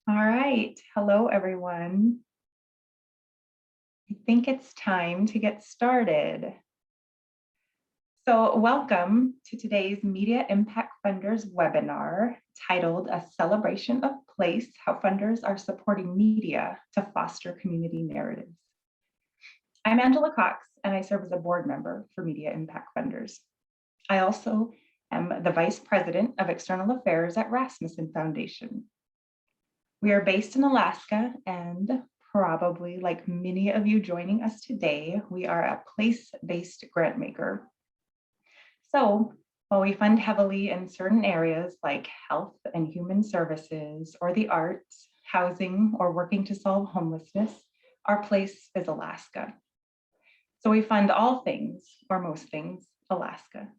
All right. Hello, everyone. I think it's time to get started. So welcome to today's Media Impact Funders webinar titled A Celebration of Place, How Funders Are Supporting Media to Foster Community Narratives. I'm Angela Cox, and I serve as a board member for Media Impact Funders. I also am the Vice President of External Affairs at Rasmussen Foundation. We are based in Alaska, and probably like many of you joining us today, we are a place-based grant maker. So while we fund heavily in certain areas like health and human services, or the arts, housing, or working to solve homelessness, our place is Alaska. So we fund all things, or most things, Alaska.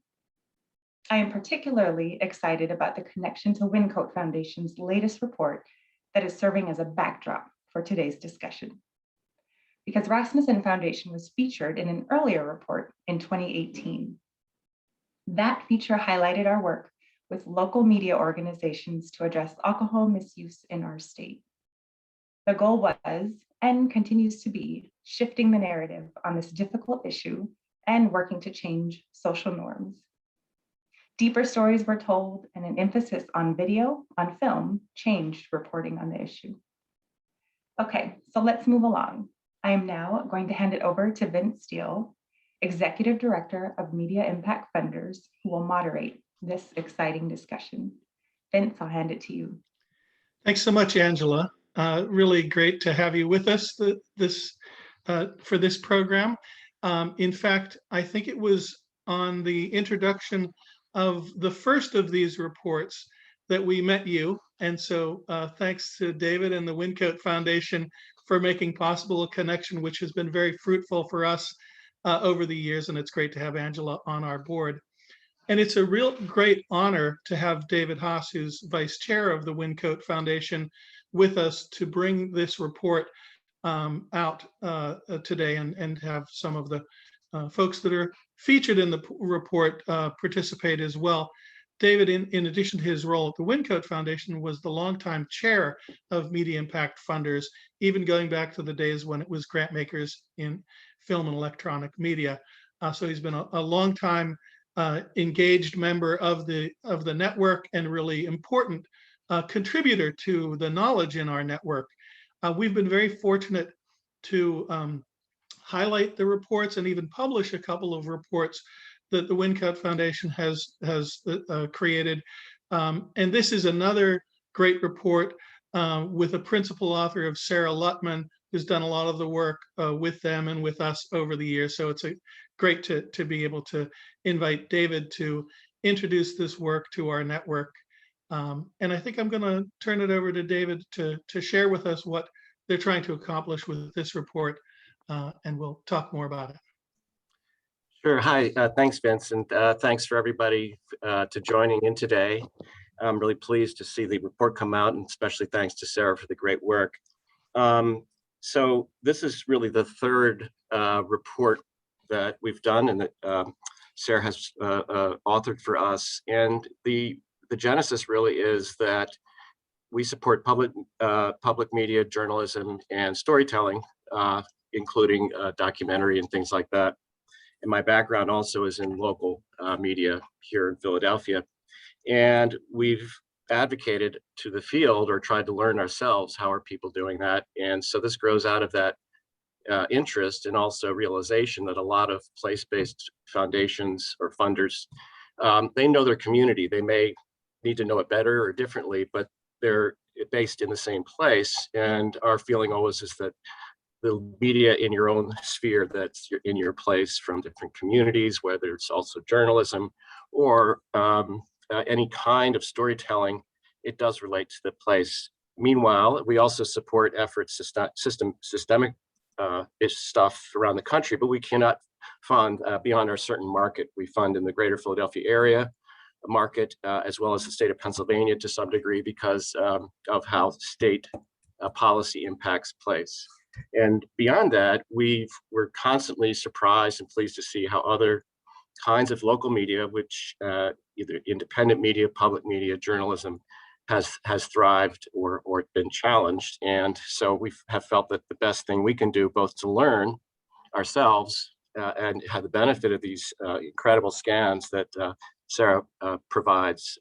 I am particularly excited about the connection to Wyncote Foundation's latest report that is serving as a backdrop for today's discussion. Because Rasmussen Foundation was featured in an earlier report in 2018. That feature highlighted our work with local media organizations to address alcohol misuse in our state. The goal was, and continues to be, shifting the narrative on this difficult issue and working to change social norms. Deeper stories were told, and an emphasis on video, on film, changed reporting on the issue. Okay, so let's move along. I am now going to hand it over to Vince Steele, Executive Director of Media Impact Funders, who will moderate this exciting discussion. Vince, I'll hand it to you. Thanks so much, Angela. Really great to have you with us for this program. In fact, I think it was on the introduction of the first of these reports that we met you. And so thanks to David and the Wyncote Foundation for making possible a connection, which has been very fruitful for us over the years. And it's great to have Angela on our board. And it's a real great honor to have David Haas, who's vice chair of the Wyncote Foundation, with us to bring this report out today and have some of the folks that are featured in the report participate as well. David, in addition to his role at the Wyncote Foundation, was the longtime chair of Media Impact Funders, even going back to the days when it was Grantmakers in film and electronic media. So he's been a long time engaged member of the network and really important contributor to the knowledge in our network. We've been very fortunate to highlight the reports and even publish a couple of reports that the Wyncote Foundation has created. And this is another great report with a principal author of Sarah Lutman, who's done a lot of the work with them and with us over the years. So it's great to be able to invite David to introduce this work to our network. And I think I'm going to turn it over to David to share with us what they're trying to accomplish with this report, and we'll talk more about it. Sure. Hi. Thanks, Vince, and thanks for everybody to joining in today. I'm really pleased to see the report come out, and especially thanks to Sarah for the great work. So this is really the third report that we've done and that Sarah has authored for us. And the genesis really is that we support public media, journalism, and storytelling, including documentary and things like that. And my background also is in local media here in Philadelphia. And we've advocated to the field or tried to learn ourselves, how are people doing that? And so this grows out of that interest and also realization that a lot of place-based foundations or funders, they know their community. They may need to know it better or differently, but they're based in the same place. And our feeling always is that the media in your own sphere that's in your place from different communities, whether it's also journalism or any kind of storytelling, it does relate to the place. Meanwhile, we also support efforts to systemic stuff around the country, but we cannot fund beyond our certain market. We fund in the greater Philadelphia area market, as well as the state of Pennsylvania to some degree because of how state policy impacts place. And beyond that, we're constantly surprised and pleased to see how other kinds of local media, which either independent media, public media, journalism, has thrived or been challenged. And so we have felt that the best thing we can do, both to learn ourselves and have the benefit of these incredible scans that Sarah provides.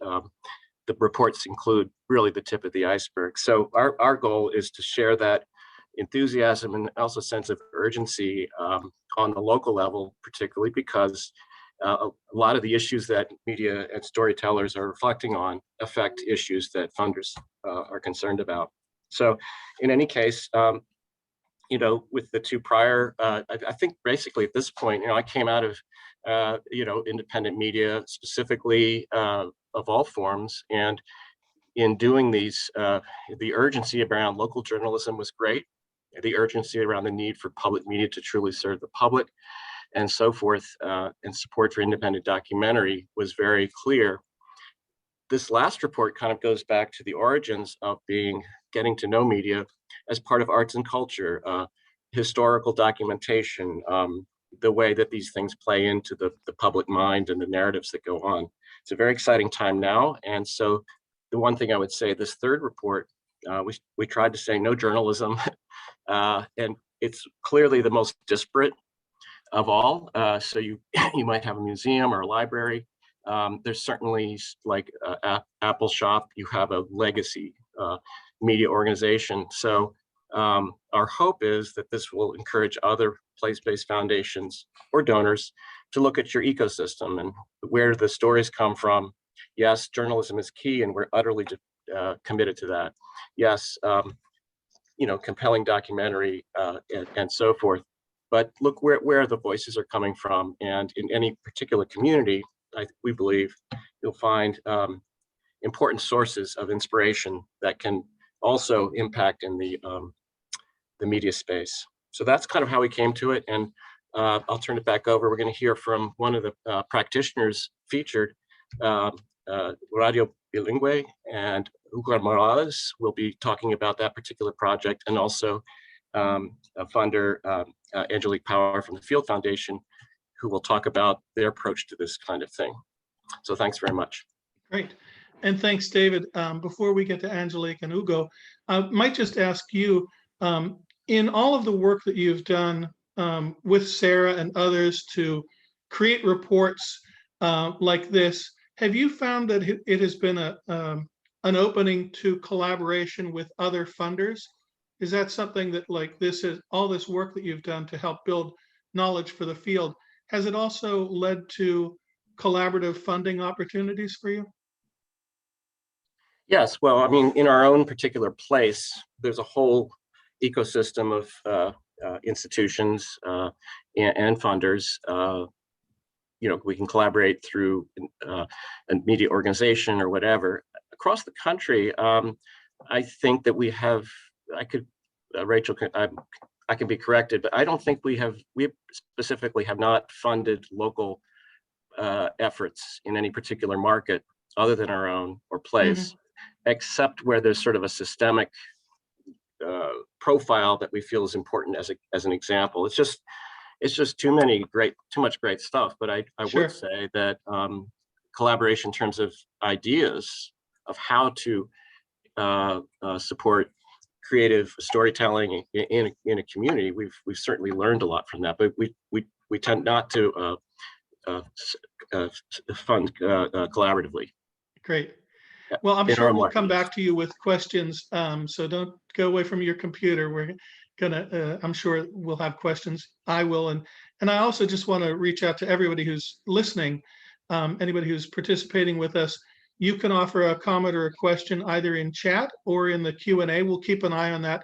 The reports include really the tip of the iceberg. So our goal is to share that enthusiasm and also sense of urgency on the local level, particularly because a lot of the issues that media and storytellers are reflecting on affect issues that funders are concerned about. So in any case, with the two prior, I think basically at this point, I came out of, independent media, specifically of all forms. And in doing these, the urgency around local journalism was great. The urgency around the need for public media to truly serve the public and so forth, and support for independent documentary was very clear. This last report kind of goes back to the origins of getting to know media as part of arts and culture, historical documentation, the way that these things play into the public mind and the narratives that go on. It's a very exciting time now. And so the one thing I would say, this third report, we tried to say no journalism, and it's clearly the most disparate of all. So you might have a museum or a library. There's certainly like Apple Shop, you have a legacy media organization. So our hope is that this will encourage other place-based foundations or donors to look at your ecosystem and where the stories come from. Yes, journalism is key, and we're utterly committed to that. Yes, compelling documentary and so forth. But look where the voices are coming from, and in any particular community, we believe you'll find important sources of inspiration that can also impact in the media space. So that's kind of how we came to it, and I'll turn it back over. We're going to hear from one of the practitioners featured, Radio Bilingue, and Hugo Morales will be talking about that particular project, and also a funder, Angelique Power from the Field Foundation, who will talk about their approach to this kind of thing. So thanks very much. Great. And thanks, David. Before we get to Angelique and Hugo, I might just ask you, in all of the work that you've done with Sarah and others to create reports like this, have you found that it has been an opening to collaboration with other funders? Is that something that, like, this is all this work that you've done to help build knowledge for the field, has it also led to collaborative funding opportunities for you? Yes, well, I mean, in our own particular place, there's a whole ecosystem of institutions and funders. We can collaborate through a media organization or whatever. Across the country, I think that we have, Rachel, I can be corrected, but I don't think we specifically have not funded local efforts in any particular market other than our own or place, except where there's sort of a systemic profile that we feel is important as an example. It's just too much great stuff. But I Sure. would say that collaboration in terms of ideas of how to support creative storytelling in a community, we've certainly learned a lot from that. But we tend not to fund collaboratively. Great. Well, I'm In sure our we'll come market. back to you with questions. So don't go away from your computer. We're gonna, I'm sure we'll have questions. I will. And I also just want to reach out to everybody who's listening, anybody who's participating with us. You can offer a comment or a question either in chat or in the Q&A. We'll keep an eye on that.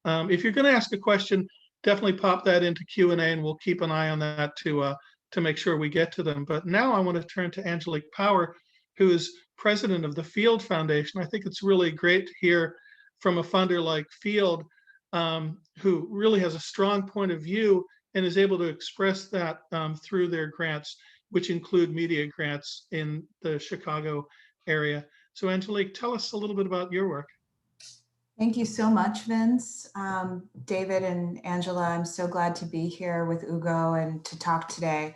If you're going to ask a question, definitely pop that into Q&A, and we'll keep an eye on that to make sure we get to them. But now I want to turn to Angelique Power, who is president of the Field Foundation. I think it's really great to hear from a funder like Field, who really has a strong point of view and is able to express that through their grants, which include media grants in the Chicago area. So Angelique, tell us a little bit about your work. Thank you so much, Vince. David and Angela, I'm so glad to be here with Hugo and to talk today.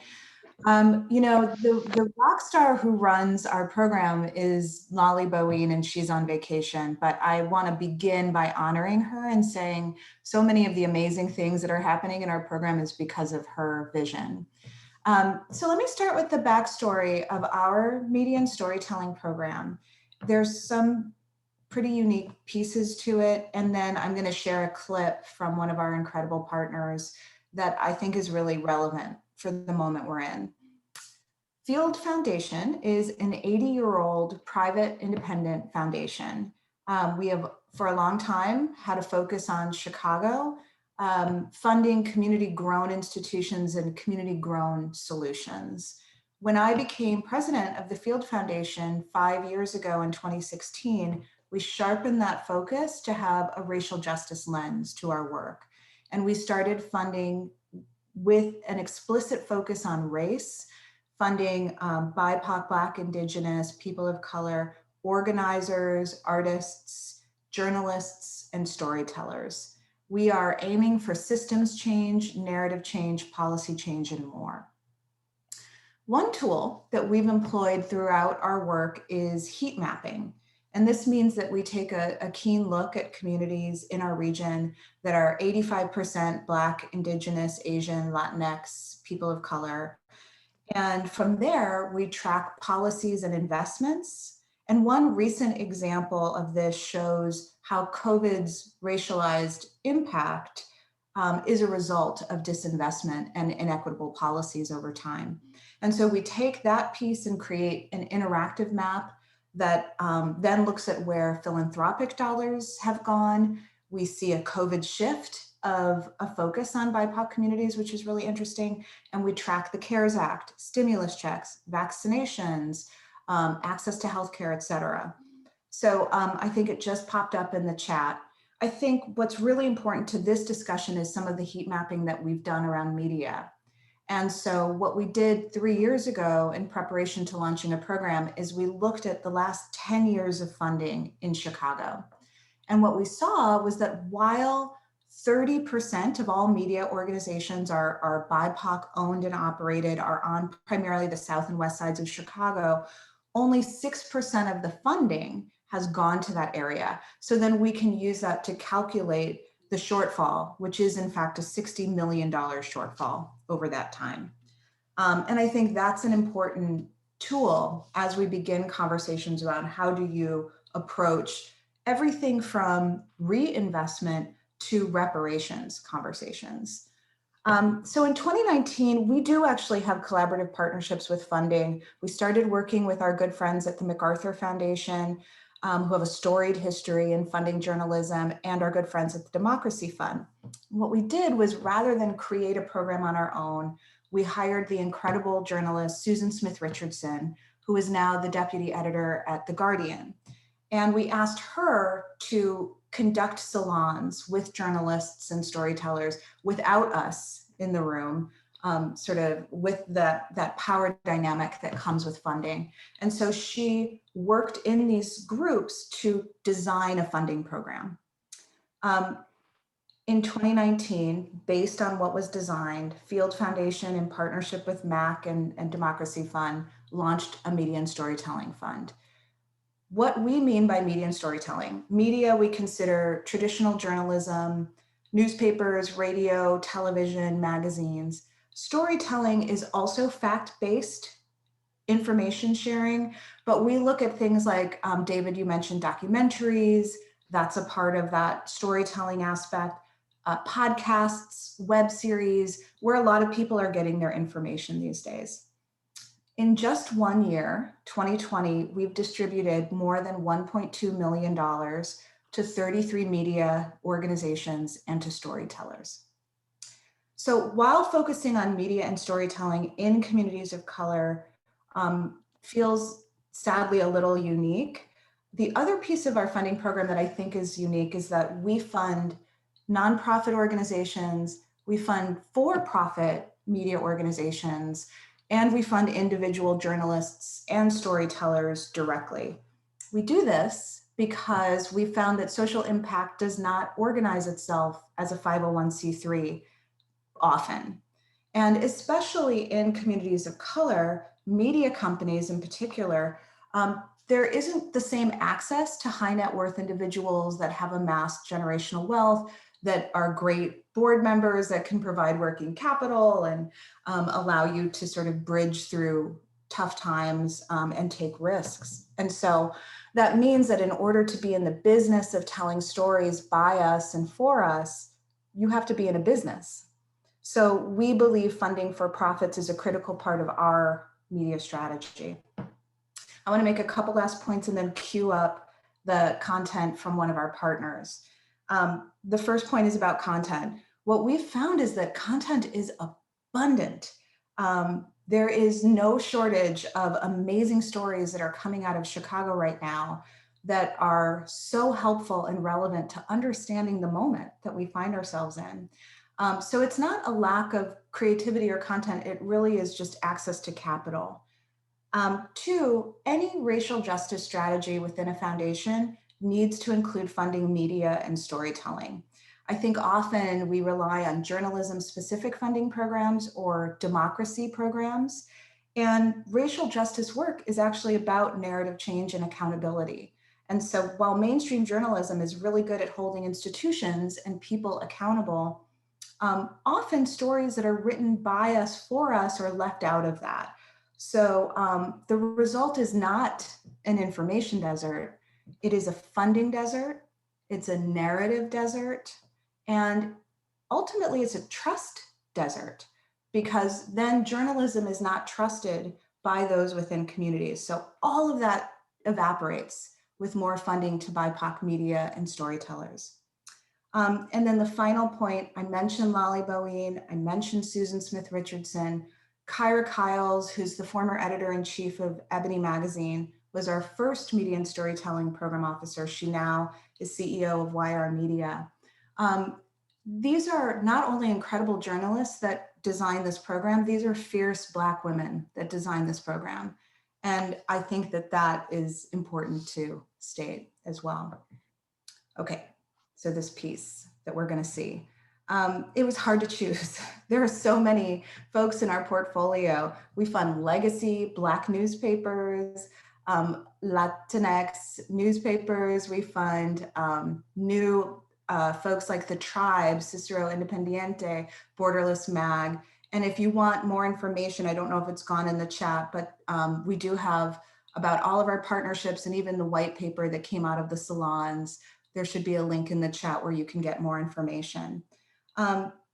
The rock star who runs our program is Lolly Bowen, and she's on vacation, but I want to begin by honoring her and saying so many of the amazing things that are happening in our program is because of her vision. So let me start with the backstory of our media and storytelling program. There's some pretty unique pieces to it, and then I'm going to share a clip from one of our incredible partners that I think is really relevant for the moment we're in. Field Foundation is an 80-year-old private independent foundation. We have, for a long time, had a focus on Chicago, funding community-grown institutions and community-grown solutions. When I became president of the Field Foundation 5 years ago in 2016, we sharpened that focus to have a racial justice lens to our work. And we started funding with an explicit focus on race, funding BIPOC, Black, Indigenous, people of color, organizers, artists, journalists, and storytellers. We are aiming for systems change, narrative change, policy change, and more. One tool that we've employed throughout our work is heat mapping. And this means that we take a keen look at communities in our region that are 85% Black, Indigenous, Asian, Latinx, people of color. And from there, we track policies and investments. And one recent example of this shows how COVID's racialized impact is a result of disinvestment and inequitable policies over time. And so we take that piece and create an interactive map that then looks at where philanthropic dollars have gone. We see a COVID shift of a focus on BIPOC communities, which is really interesting. And we track the CARES Act, stimulus checks, vaccinations, access to healthcare, et cetera. So I think it just popped up in the chat. I think what's really important to this discussion is some of the heat mapping that we've done around media. And so what we did 3 years ago in preparation to launching a program is we looked at the last 10 years of funding in Chicago. And what we saw was that while 30% of all media organizations are BIPOC owned and operated, are on primarily the south and west sides of Chicago, only 6% of the funding has gone to that area. So then we can use that to calculate the shortfall, which is in fact a $60 million shortfall over that time. And I think that's an important tool as we begin conversations about how do you approach everything from reinvestment to reparations conversations. So in 2019, we do actually have collaborative partnerships with funding. We started working with our good friends at the MacArthur Foundation, who have a storied history in funding journalism, and our good friends at the Democracy Fund. What we did was, rather than create a program on our own, we hired the incredible journalist Susan Smith Richardson, who is now the deputy editor at The Guardian. And we asked her to conduct salons with journalists and storytellers without us in the room, sort of with that power dynamic that comes with funding. And so she worked in these groups to design a funding program. In 2019, based on what was designed, Field Foundation, in partnership with MAC and Democracy Fund, launched a media and storytelling fund. What we mean by media and storytelling: media, we consider traditional journalism, newspapers, radio, television, magazines. Storytelling is also fact-based information sharing, but we look at things like, David, you mentioned documentaries, that's a part of that storytelling aspect, podcasts, web series, where a lot of people are getting their information these days. In just 1 year, 2020, we've distributed more than $1.2 million to 33 media organizations and to storytellers. So while focusing on media and storytelling in communities of color feels sadly a little unique, the other piece of our funding program that I think is unique is that we fund nonprofit organizations, we fund for-profit media organizations, and we fund individual journalists and storytellers directly. We do this because we found that social impact does not organize itself as a 501c3 often. And especially in communities of color, media companies in particular, there isn't the same access to high net worth individuals that have amassed generational wealth, that are great board members that can provide working capital and allow you to sort of bridge through tough times and take risks. And so that means that in order to be in the business of telling stories by us and for us, you have to be in a business. So we believe funding for profits is a critical part of our media strategy. I want to make a couple last points and then queue up the content from one of our partners. The first point is about content. What we've found is that content is abundant. There is no shortage of amazing stories that are coming out of Chicago right now that are so helpful and relevant to understanding the moment that we find ourselves in. So it's not a lack of creativity or content, it really is just access to capital. Two, any racial justice strategy within a foundation needs to include funding media and storytelling. I think often we rely on journalism-specific funding programs or democracy programs, and racial justice work is actually about narrative change and accountability. And so while mainstream journalism is really good at holding institutions and people accountable, often stories that are written by us for us are left out of that. So the result is not an information desert, it is a funding desert, it's a narrative desert, and ultimately it's a trust desert, because then journalism is not trusted by those within communities. So all of that evaporates with more funding to BIPOC media and storytellers. And then the final point, I mentioned Lolly Bowen, I mentioned Susan Smith Richardson. Kyra Kyles, who's the former editor-in-chief of Ebony Magazine, was our first media and storytelling program officer. She now is CEO of YR Media. These are not only incredible journalists that designed this program, these are fierce Black women that designed this program. And I think that that is important to state as well. Okay, so this piece that we're gonna see. It was hard to choose. There are so many folks in our portfolio. We fund legacy Black newspapers, Latinx newspapers. We fund new folks like The Tribe, Cicero Independiente, Borderless Mag. And if you want more information, I don't know if it's gone in the chat, but we do have about all of our partnerships and even the white paper that came out of the salons. There should be a link in the chat where you can get more information.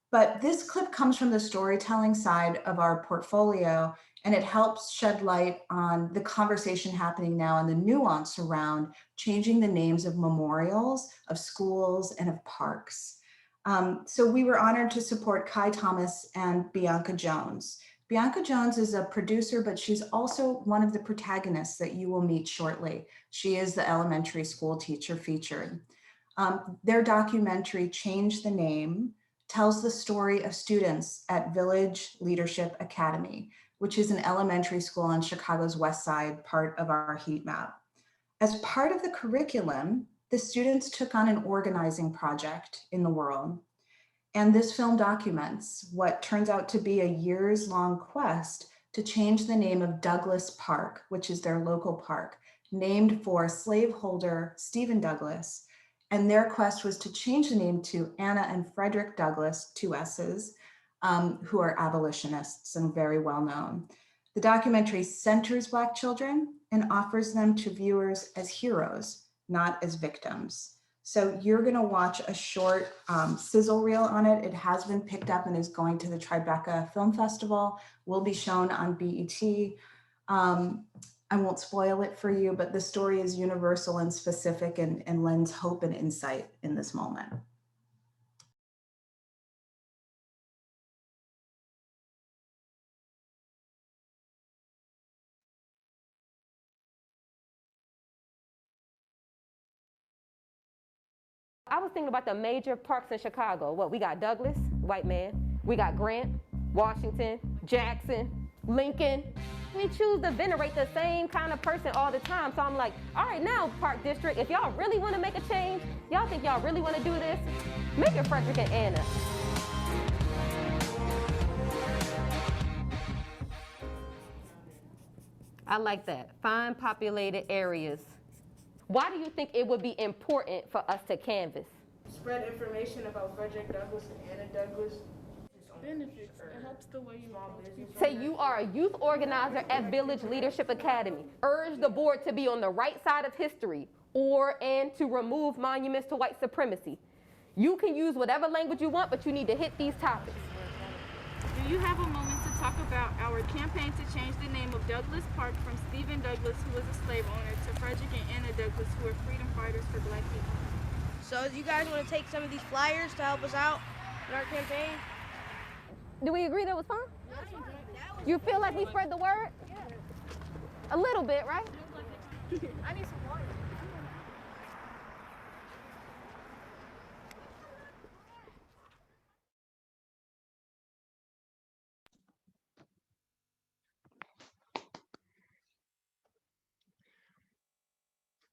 But this clip comes from the storytelling side of our portfolio, and it helps shed light on the conversation happening now and the nuance around changing the names of memorials, of schools, and of parks. So we were honored to support Kai Thomas and Bianca Jones. Bianca Jones is a producer, but she's also one of the protagonists that you will meet shortly. She is the elementary school teacher featured. Their documentary, Change the Name, tells the story of students at Village Leadership Academy, which is an elementary school on Chicago's West Side, part of our heat map. As part of the curriculum, the students took on an organizing project in the world. And this film documents what turns out to be a years-long quest to change the name of Douglas Park, which is their local park, named for slaveholder Stephen Douglas. And their quest was to change the name to Anna and Frederick Douglass, two S's, who are abolitionists and very well known. The documentary centers Black children and offers them to viewers as heroes, not as victims. So you're gonna watch a short sizzle reel on it. It has been picked up and is going to the Tribeca Film Festival, will be shown on BET. I won't spoil it for you, but the story is universal and specific and lends hope and insight in this moment. I was thinking about the major parks in Chicago. What, we got Douglas, white man. We got Grant, Washington, Jackson, Lincoln. We choose to venerate the same kind of person all the time. So I'm like, all right, now Park District, if y'all really want to make a change, y'all think y'all really want to do this, make it Frederick and Anna. I like that. Find populated areas. Why do you think it would be important for us to canvass? Spread information about Frederick Douglass and Anna Douglass. Benefits. It helps the way you small business. Say you are a youth organizer at Village Leadership Academy. Urge the board to be on the right side of history and to remove monuments to white supremacy. You can use whatever language you want, but you need to hit these topics. Do you have a moment to talk about our campaign to change the name of Douglass Park from Stephen Douglass, who was a slave owner, to Frederick and Anna Douglass, who were freedom fighters for Black people? So do you guys want to take some of these flyers to help us out in our campaign? Do we agree that was fun? You feel like we spread the word? A little bit, right? I need some water.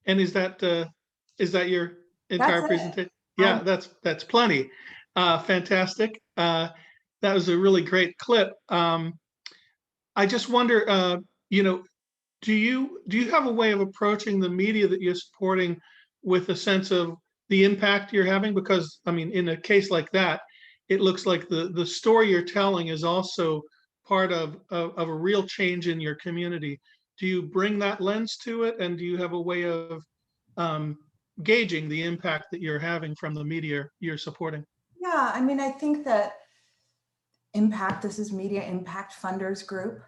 And is that your entire That's it. presentation? Yeah, that's plenty. Fantastic. That was a really great clip. I just wonder, do you have a way of approaching the media that you're supporting with a sense of the impact you're having? Because I mean, in a case like that, it looks like the story you're telling is also part of a real change in your community. Do you bring that lens to it, and do you have a way of gauging the impact that you're having from the media you're supporting? Yeah, I mean, I think that impact, this is Media Impact Funders Group.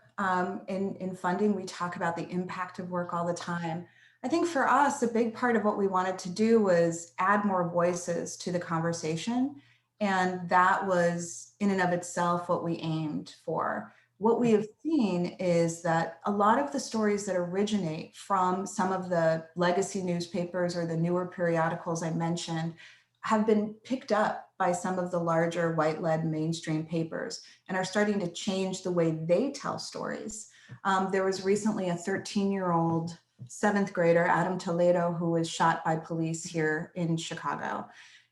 In funding, we talk about the impact of work all the time. I think for us, a big part of what we wanted to do was add more voices to the conversation. And that was in and of itself what we aimed for. What we have seen is that a lot of the stories that originate from some of the legacy newspapers or the newer periodicals I mentioned have been picked up by some of the larger white-led mainstream papers and are starting to change the way they tell stories. There was recently a 13-year-old 7th grader, Adam Toledo, who was shot by police here in Chicago.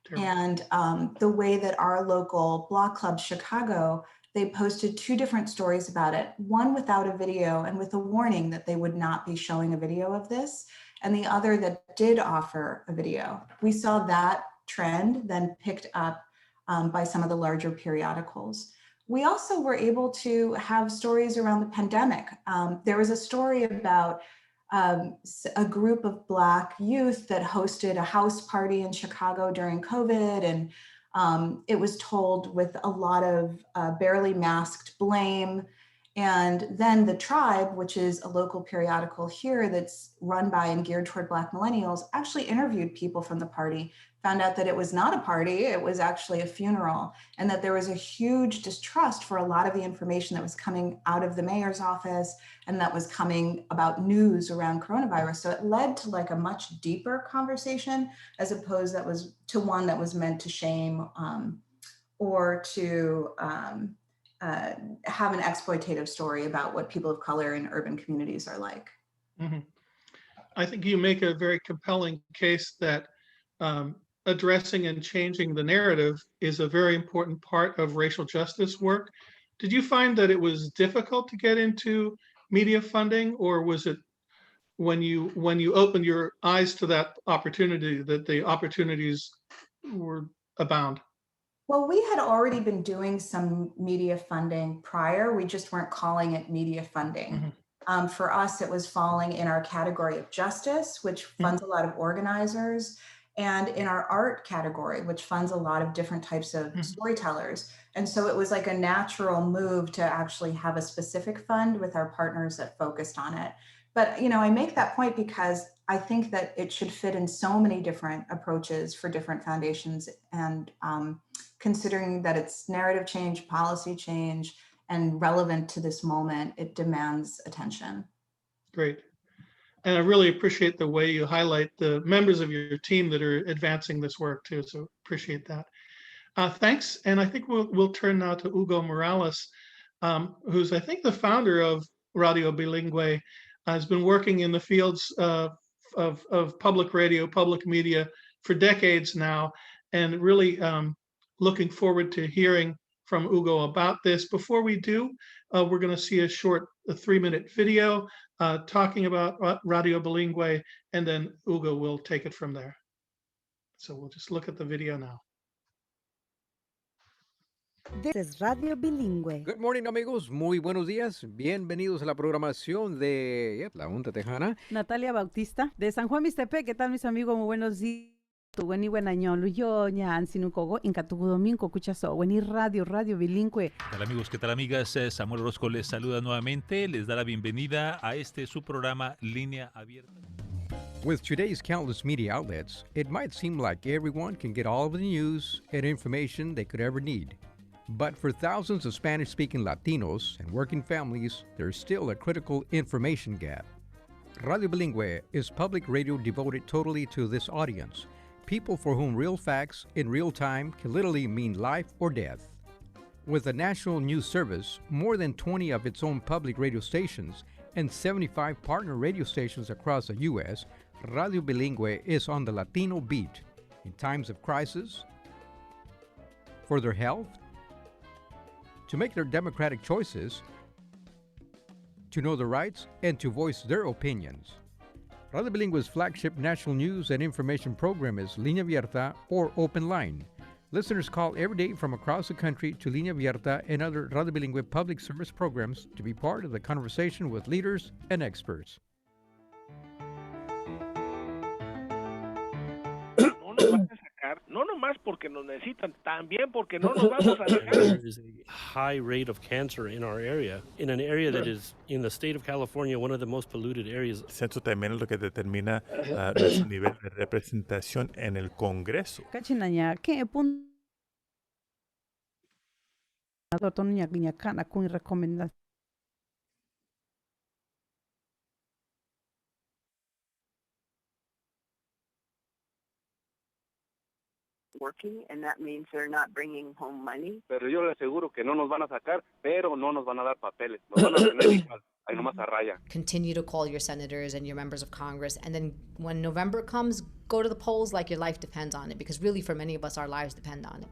Terrible. And the way that our local block club, Chicago, they posted 2 different stories about it, one without a video and with a warning that they would not be showing a video of this, and the other that did offer a video. We saw that trend then picked up by some of the larger periodicals. We also were able to have stories around the pandemic. There was a story about a group of Black youth that hosted a house party in Chicago during COVID, and it was told with a lot of barely masked blame. And then The Tribe, which is a local periodical here that's run by and geared toward Black millennials, actually interviewed people from the party, found out that it was not a party, it was actually a funeral, and that there was a huge distrust for a lot of the information that was coming out of the mayor's office and that was coming about news around coronavirus. So it led to like a much deeper conversation as opposed to one that was meant to shame or to have an exploitative story about what people of color in urban communities are like. Mm-hmm. I think you make a very compelling case that addressing and changing the narrative is a very important part of racial justice work. Did you find that it was difficult to get into media funding, or was it when you opened your eyes to that opportunity that the opportunities were abound? Well, we had already been doing some media funding prior. We just weren't calling it media funding. Mm-hmm. For us, it was falling in our category of justice, which funds a lot of organizers, and in our art category, which funds a lot of different types of storytellers. And so it was like a natural move to actually have a specific fund with our partners that focused on it. But, I make that point because I think that it should fit in so many different approaches for different foundations. And considering that it's narrative change, policy change, and relevant to this moment, it demands attention. Great. And I really appreciate the way you highlight the members of your team that are advancing this work too. So appreciate that. Thanks. And I think we'll turn now to Hugo Morales, who's I think the founder of Radio Bilingüe, has been working in the fields of public radio, public media for decades now, and really looking forward to hearing from Hugo about this. Before we do, we're going to see a short 3-minute video talking about Radio Bilingüe, and then Hugo will take it from there. So we'll just look at the video now. This is Radio Bilingüe. Good morning, amigos. Muy buenos días. Bienvenidos a la programación de La Junta Tejana. Natalia Bautista, de San Juan Mixtepec. ¿Qué tal, mis amigos? Muy buenos días. Weni buenaño, luyo ñan sinukogo en Catugu Domingo, cuchaso, weni radio bilingüe. ¿Qué tal, amigos? ¿Qué tal, amigas? Samuel Orozco les saluda nuevamente. Les da la bienvenida a su programa Línea Abierta. With today's countless media outlets, it might seem like everyone can get all of the news and information they could ever need. But for thousands of Spanish-speaking Latinos and working families, there's still a critical information gap. Radio Bilingüe is public radio devoted totally to this audience, people for whom real facts in real time can literally mean life or death. With a national news service, more than 20 of its own public radio stations, and 75 partner radio stations across the U.S., Radio Bilingüe is on the Latino beat in times of crisis, for their health, to make their democratic choices, to know their rights, and to voice their opinions. Radio Bilingüe's flagship national news and information program is Línea Abierta or Open Line. Listeners call every day from across the country to Línea Abierta and other Radio Bilingüe public service programs to be part of the conversation with leaders and experts. No nomás porque nos necesitan, también porque no nos vamos a dejar. There is a high rate of cancer in our area, in an area that is, in the state of California, one of the most polluted areas. El censo también es lo que determina nuestro nivel de representación en el Congreso. Kachinaña, ¿qué punto? Totoña guiñacana con recomendación. Working, and that means they're not bringing home money. Pero yo le aseguro que no nos van a sacar, pero no nos van a dar papeles. Nos van a tener igual, ahí nomás a raya. Continue to call your senators and your members of Congress, and then when November comes, go to the polls like your life depends on it, because really for many of us, our lives depend on it.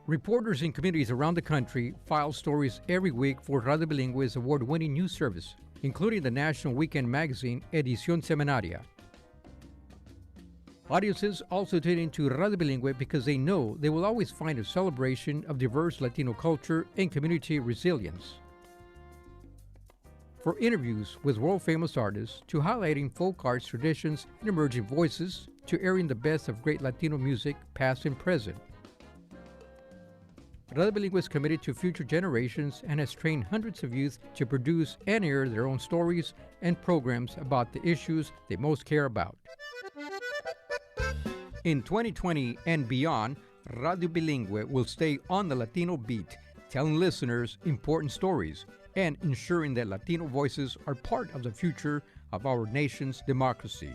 Reporters in communities around the country file stories every week for Radio Bilingüe's award-winning news service, including the national weekend magazine Edición Seminaria. Audiences also tune into Radio Bilingüe because they know they will always find a celebration of diverse Latino culture and community resilience. For interviews with world-famous artists, to highlighting folk arts traditions and emerging voices, to airing the best of great Latino music, past and present. Radio Bilingüe is committed to future generations and has trained hundreds of youth to produce and air their own stories and programs about the issues they most care about. In 2020 and beyond, Radio Bilingüe will stay on the Latino beat, telling listeners important stories and ensuring that Latino voices are part of the future of our nation's democracy.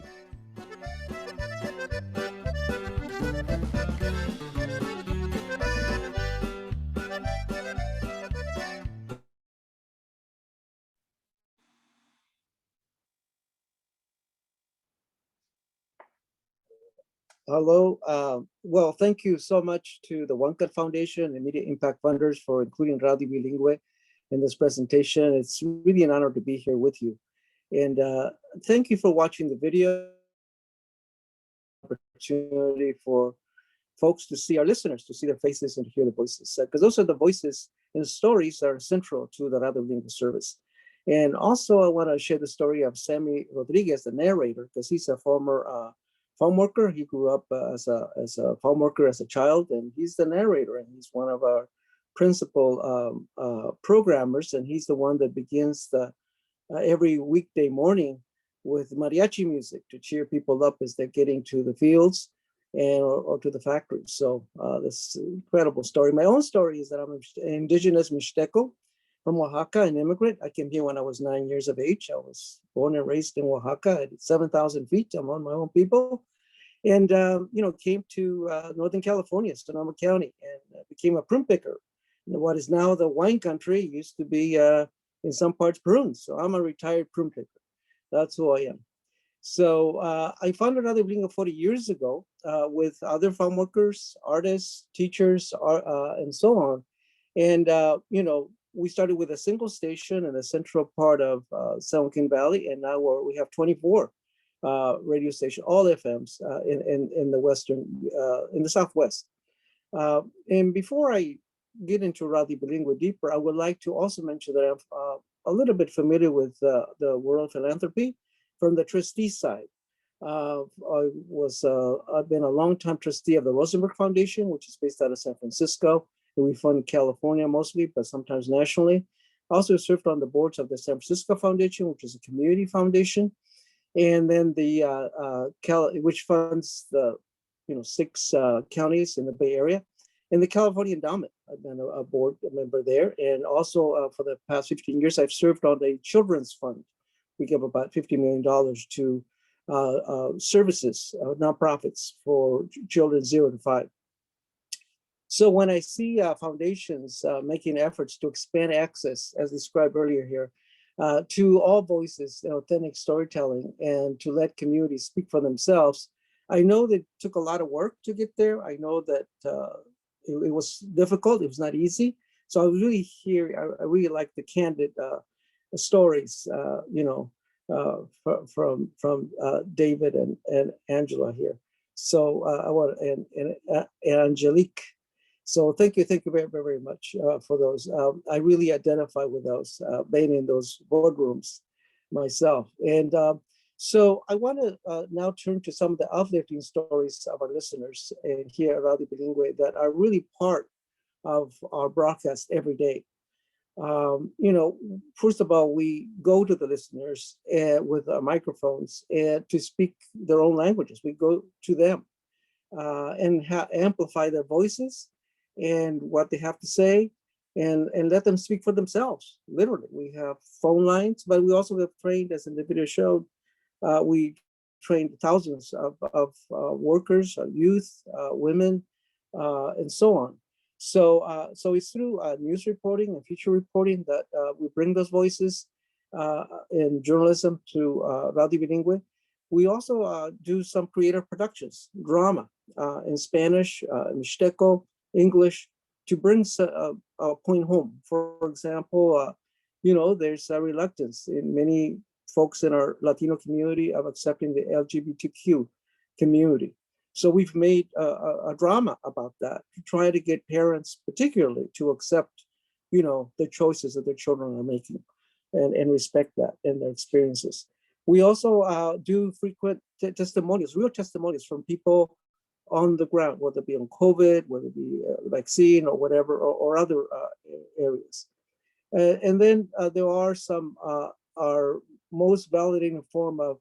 Hello. Well, thank you so much to the Wyncote Foundation and Media Impact Funders for including Radio Bilingüe in this presentation. It's really an honor to be here with you. And thank you for watching the video. Opportunity for folks to see, our listeners to see their faces and hear the voices, because those are the voices and stories that are central to the Radio Bilingüe service. And also I want to share the story of Sammy Rodriguez, the narrator, because he's a former farm worker. He grew up as a farm worker as a child, and he's the narrator, and he's one of our principal programmers, and he's the one that begins the every weekday morning with mariachi music to cheer people up as they're getting to the fields and or to the factories. So this incredible story. My own story is that I'm an indigenous Mixteco from Oaxaca, an immigrant. I came here when I was 9 years of age. I was born and raised in Oaxaca at 7,000 feet. I'm on my own people. And, came to Northern California, Sonoma County, and became a prune picker. What is now the wine country used to be, in some parts, prunes. So I'm a retired prune picker. That's who I am. So I founded Radio Bilingüe 40 years ago with other farm workers, artists, teachers, and so on. And, we started with a single station in the central part of San Joaquin Valley, and now we have 24 radio stations, all FMs in the western, in the Southwest. And before I get into Radio Bilingüe deeper, I would like to also mention that I'm a little bit familiar with the world of philanthropy from the trustee side. I've been a longtime trustee of the Rosenberg Foundation, which is based out of San Francisco. We fund California mostly, but sometimes nationally. I also served on the boards of the San Francisco Foundation, which is a community foundation, and then which funds the 6 counties in the Bay Area, and the California Endowment. I've been a board member there, and also for the past 15 years, I've served on the Children's Fund. We give about $50 million to services, nonprofits for children 0 to 5. So when I see foundations making efforts to expand access, as described earlier here, to all voices and authentic storytelling, and to let communities speak for themselves, I know that it took a lot of work to get there. I know that it was difficult. It was not easy. So I really like the candid stories, from David and Angela here. So I want and Angelique. So thank you very, very much for those. I really identify with those, being in those boardrooms myself. And so I want to now turn to some of the uplifting stories of our listeners and here at Radio Bilingüe that are really part of our broadcast every day. First of all, we go to the listeners with our microphones to speak their own languages. We go to them and amplify their voices and what they have to say, and let them speak for themselves. Literally, we have phone lines, but we also have trained, as in the video showed, we trained thousands of workers, youth, women, and so on. So it's through news reporting and feature reporting that we bring those voices in journalism to Radio Bilingüe. We also do some creative productions, drama in Spanish, Mixteco, English, to bring a point home. For example, there's a reluctance in many folks in our Latino community of accepting the LGBTQ community. So we've made a drama about that to try to get parents particularly to accept, the choices that their children are making and respect that and their experiences. We also do frequent testimonials, real testimonials from people on the ground, whether it be on COVID, whether it be vaccine or whatever, or other areas. And then there are some, our most validating form of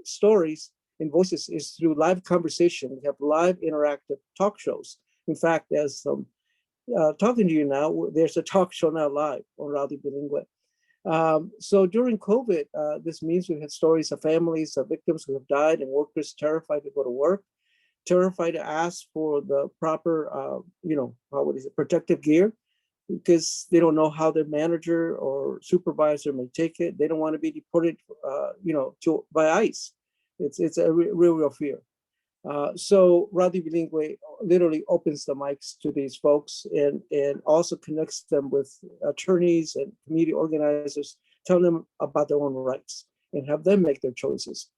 stories and voices is through live conversation. We have live interactive talk shows. In fact, as talking to you now, there's a talk show now live on Radio Bilingüe. So during COVID, this means we had stories of families of victims who have died and workers terrified to go to work, terrified to ask for the proper, protective gear, because they don't know how their manager or supervisor may take it. They don't want to be deported, by ICE. It's a real fear. So Radio Bilingüe literally opens the mics to these folks and also connects them with attorneys and community organizers, tell them about their own rights and have them make their choices.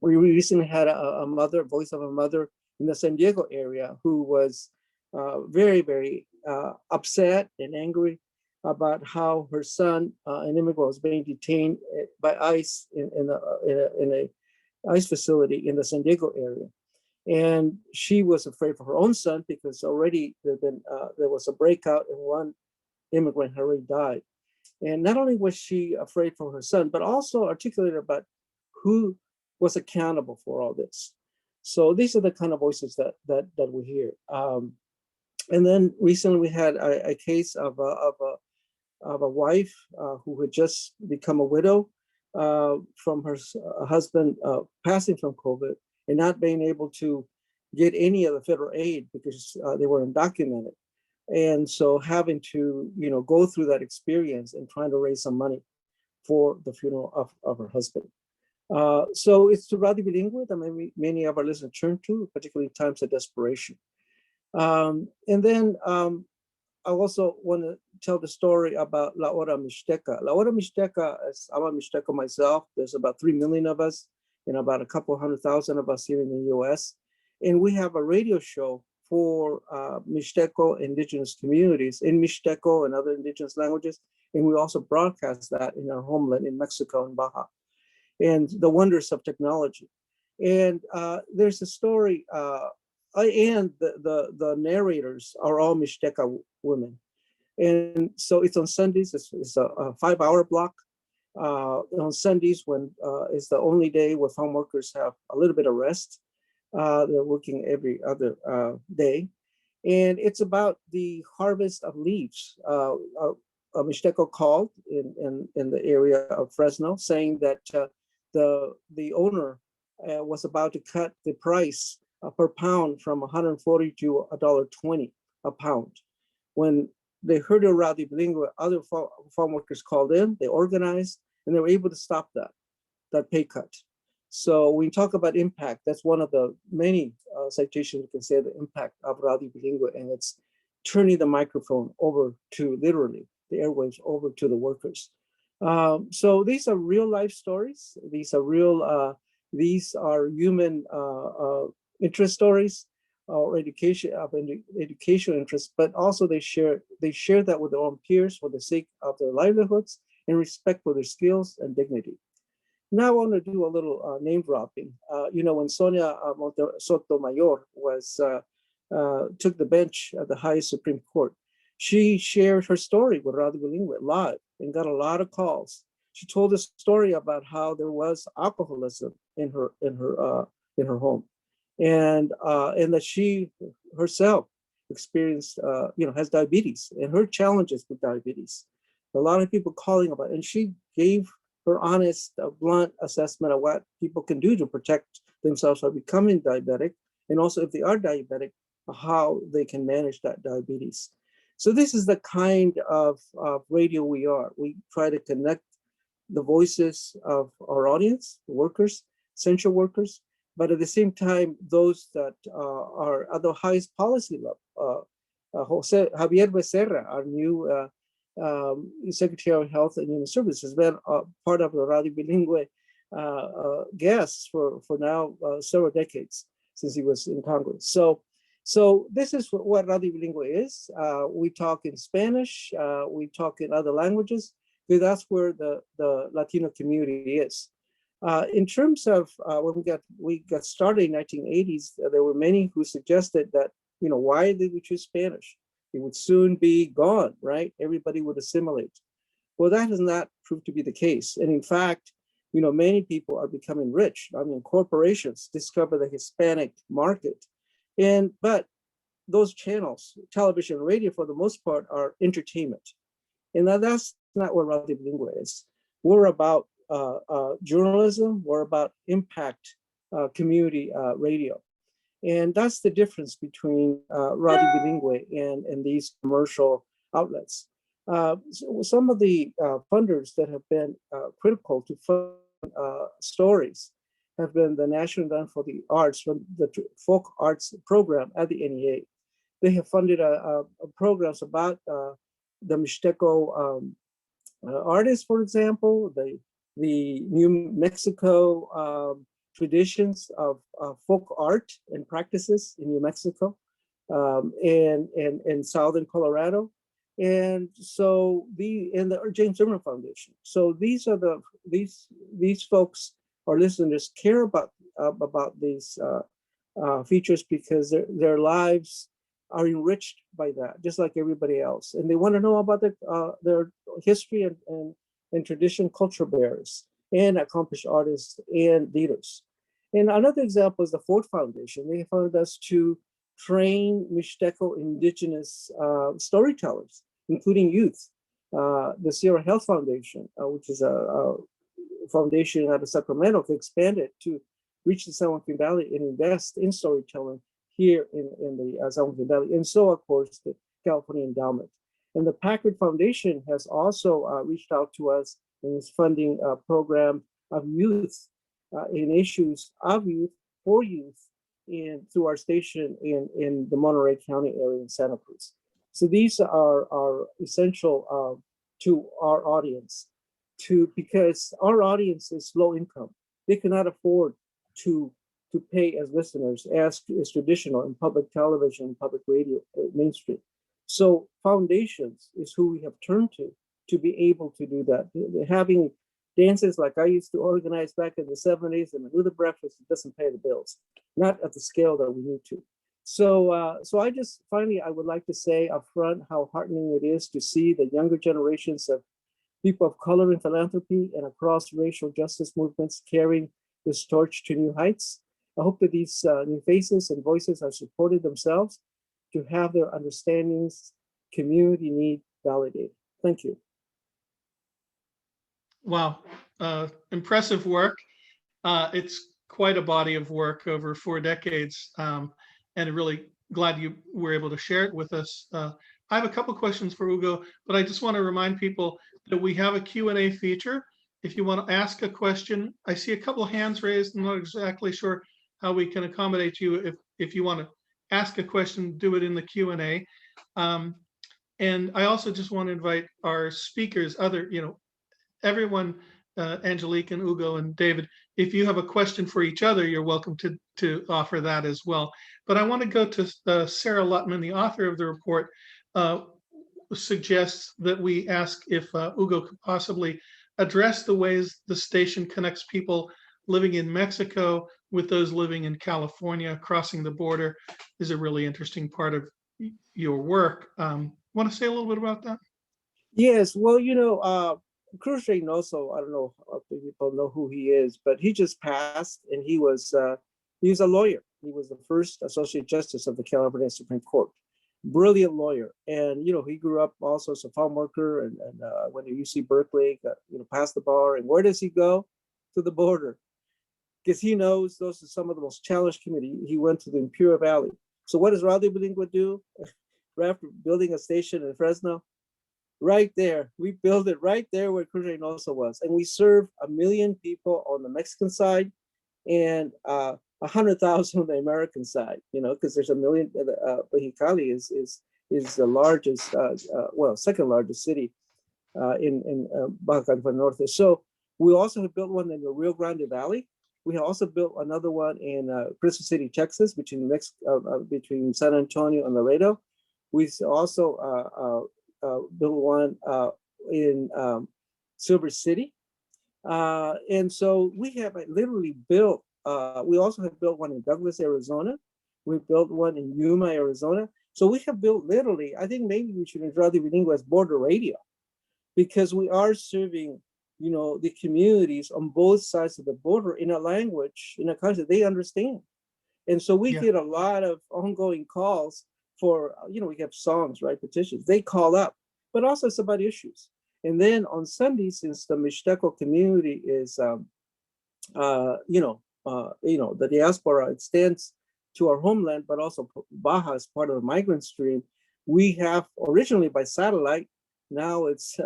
We recently had a voice of a mother in the San Diego area who was very, very upset and angry about how her son, an immigrant, was being detained by ICE in a ICE facility in the San Diego area. And she was afraid for her own son because already there was a breakout and one immigrant had already died. And not only was she afraid for her son, but also articulated about who was accountable for all this. So these are the kind of voices that we hear. And then recently we had a case of a wife who had just become a widow from her husband passing from COVID and not being able to get any of the federal aid because they were undocumented. And so having to, go through that experience and trying to raise some money for the funeral of her husband. So it's to Radio Bilingüe that many of our listeners turn to, particularly in times of desperation. And then I also want to tell the story about La Hora Mixteca. La Hora Mixteca, I'm a Mixteco myself. There's about 3 million of us and about a couple 100,000 of us here in the US. And we have a radio show for Mixteco indigenous communities in Mixteco and other indigenous languages. And we also broadcast that in our homeland in Mexico and Baja, and the wonders of technology. And there's a story, and the narrators are all Mixteca women. And so it's on Sundays, it's a 5-hour block. On Sundays, when it's the only day where farm workers have a little bit of rest. They're working every other day. And it's about the harvest of leaves. A Mixteco called in the area of Fresno, saying that the owner was about to cut the price per pound from $140 to $1.20 a pound. When they heard a Radio Bilingüe, other farm workers called in, they organized, and they were able to stop that pay cut. So when you talk about impact, that's one of the many citations you can say the impact of Radio Bilingüe, and it's turning the microphone over to literally the airwaves over to the workers. So these are real life stories. These are human interest stories or educational interest, but also they share that with their own peers for the sake of their livelihoods and respect for their skills and dignity. Now I want to do a little name dropping. When Sonia Sotomayor took the bench at the highest Supreme Court, she shared her story with Radio Bilingüe live and got a lot of calls. She told a story about how there was alcoholism in her home, and that she herself experienced, has diabetes and her challenges with diabetes. A lot of people calling about it, and she gave her honest, blunt assessment of what people can do to protect themselves from becoming diabetic, and also if they are diabetic, how they can manage that diabetes. So this is the kind of radio we are. We try to connect the voices of our audience, the workers, essential workers, but at the same time, those that are at the highest policy level. Javier Becerra, our new Secretary of Health and Human Services, has been part of the Radio Bilingüe guests for now several decades since he was in Congress. So this is what Radio Bilingüe is. We talk in Spanish, we talk in other languages, because that's where the Latino community is. In terms of when we got started in 1980s, there were many who suggested that, why did we choose Spanish? It would soon be gone, right? Everybody would assimilate. Well, that has not proved to be the case. And in fact, many people are becoming rich. I mean, corporations discover the Hispanic market. But those channels, television and radio, for the most part, are entertainment. And that's not what Radio Bilingüe is. We're about journalism, we're about impact community radio. And that's the difference between Radio Bilingüe and these commercial outlets. So some of the funders that have been critical to fund stories have been the National Endowment for the Arts, from the Folk Arts Program at the NEA. They have funded programs about the Mixteco artists, for example, the New Mexico traditions of folk art and practices in New Mexico and southern Colorado, and so the James Zimmerman Foundation. So these are these folks, our listeners, care about these features because their lives are enriched by that, just like everybody else, and they want to know about their history and tradition, culture bearers, and accomplished artists and leaders. And another example is the Ford Foundation. They funded us to train Mixteco indigenous storytellers, including youth. The Sierra Health Foundation, which is a foundation out of Sacramento, expanded to reach the San Joaquin Valley and invest in storytelling here in the San Joaquin Valley. And so, of course, the California Endowment. And the Packard Foundation has also reached out to us and is funding a program of youth in issues of youth for youth through our station in the Monterey County area in Santa Cruz. So these are essential to our audience, because our audience is low income. They cannot afford to pay as listeners as is traditional in public television, public radio, mainstream. So foundations is who we have turned to be able to do that. Having dances like I used to organize back in the 70s and do the breakfast, it doesn't pay the bills, not at the scale that we need to. So, so I just finally, I would like to say up front how heartening it is to see the younger generations of people of color in philanthropy and across racial justice movements carrying this torch to new heights. I hope that these new faces and voices are supported themselves to have their understandings, community need validated. Thank you. Wow, impressive work. It's quite a body of work over 4 decades, and really glad you were able to share it with us. I have a couple questions for Hugo, but I just want to remind people that we have a Q&A feature. If you want to ask a question, I see a couple of hands raised. I'm not exactly sure how we can accommodate you. If you want to ask a question, do it in the Q&A. And I also just want to invite our speakers, everyone, Angelique and Hugo and David, if you have a question for each other, you're welcome to offer that as well. But I want to go to Sarah Lutman, the author of the report, suggests that we ask if Hugo could possibly address the ways the station connects people living in Mexico with those living in California. Crossing the border is a really interesting part of your work. Want to say a little bit about that? Yes, well, Cruz Reynoso, I don't know if people know who he is, but he just passed, and he was a lawyer. He was the first Associate Justice of the California Supreme Court. Brilliant lawyer. And, he grew up also as a farm worker and went to UC Berkeley, passed the bar. And where does he go? To the border. Because he knows those are some of the most challenged communities. He went to the Imperial Valley. So what does Radio Bilingüe do? Right after building a station in Fresno, right there, we built it right there where Cruz Reynoso was. And we serve 1 million people on the Mexican side and 100,000 on the American side, because there's 1 million. Mexicali is the largest, second largest city in Baja California Norte. So we also have built one in the Rio Grande Valley. We have also built another one in Crystal City, Texas, between San Antonio and Laredo. We also built one in Silver City. And so we have literally built, we also have built one in Douglas, Arizona. We built one in Yuma, Arizona. So we have built literally, I think maybe we should draw the bilingual as border radio, because we are serving, the communities on both sides of the border in a language, in a country they understand. And so we get a lot of ongoing calls for, we have songs, right, petitions. They call up, but also it's about issues. And then on Sunday, since the Mixteco community is, the diaspora extends to our homeland, but also Baja is part of the migrant stream. We have originally by satellite, now it's,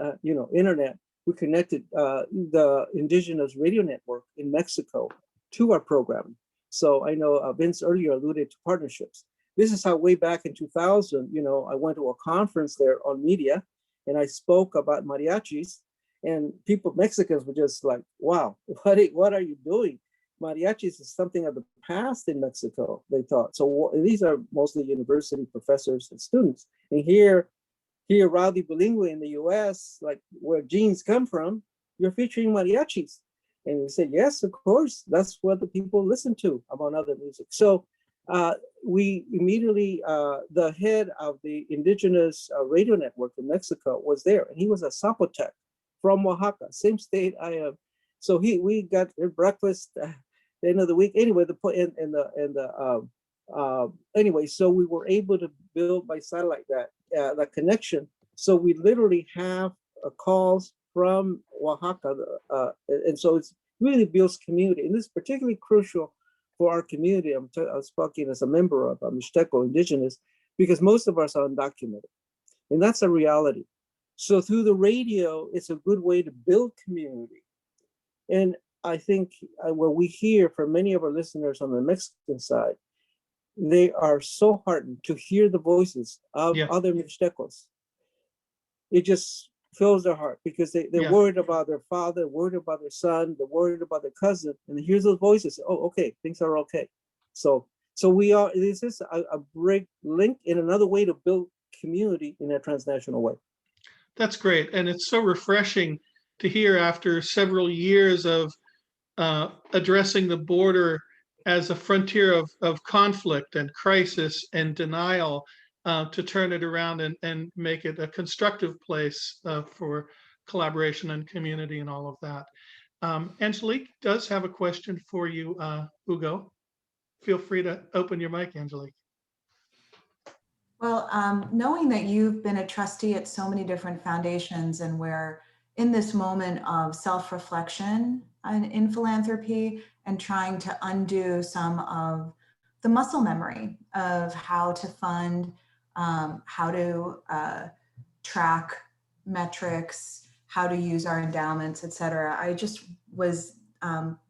internet. We connected the indigenous radio network in Mexico to our program. So I know Vince earlier alluded to partnerships. This is how way back in 2000, I went to a conference there on media and I spoke about mariachis, and Mexicans were just like, wow, what are you doing? Mariachis is something of the past in Mexico, they thought. So these are mostly university professors and students. And here Radio Bilingüe in the US, like where genes come from, you're featuring mariachis. And we said, yes, of course, that's what the people listen to, among other music. So we immediately, the head of the indigenous radio network in Mexico was there, and he was a Zapotec from Oaxaca, same state I am. So we got their breakfast the end of the week. Anyway, anyway, so we were able to build by satellite that connection. So we literally have calls from Oaxaca, and so it's really builds community, and this is particularly crucial for our community. I'm speaking as a member of Mixteco Indigenous, because most of us are undocumented, and that's a reality. So through the radio, it's a good way to build community. And I think what we hear from many of our listeners on the Mexican side, they are so heartened to hear the voices of other Mixtecos. It just fills their heart because they're worried about their father, worried about their son, they're worried about their cousin, and they hear those voices. Oh, okay, things are okay. So this is a great link in another way to build community in a transnational way. That's great. And it's so refreshing to hear after several years of addressing the border as a frontier of conflict and crisis and denial, to turn it around and make it a constructive place for collaboration and community and all of that. Angelique does have a question for you, Hugo. Feel free to open your mic, Angelique. Well, knowing that you've been a trustee at so many different foundations and we're in this moment of self-reflection in philanthropy and trying to undo some of the muscle memory of how to fund, how to track metrics, how to use our endowments, et cetera. I just was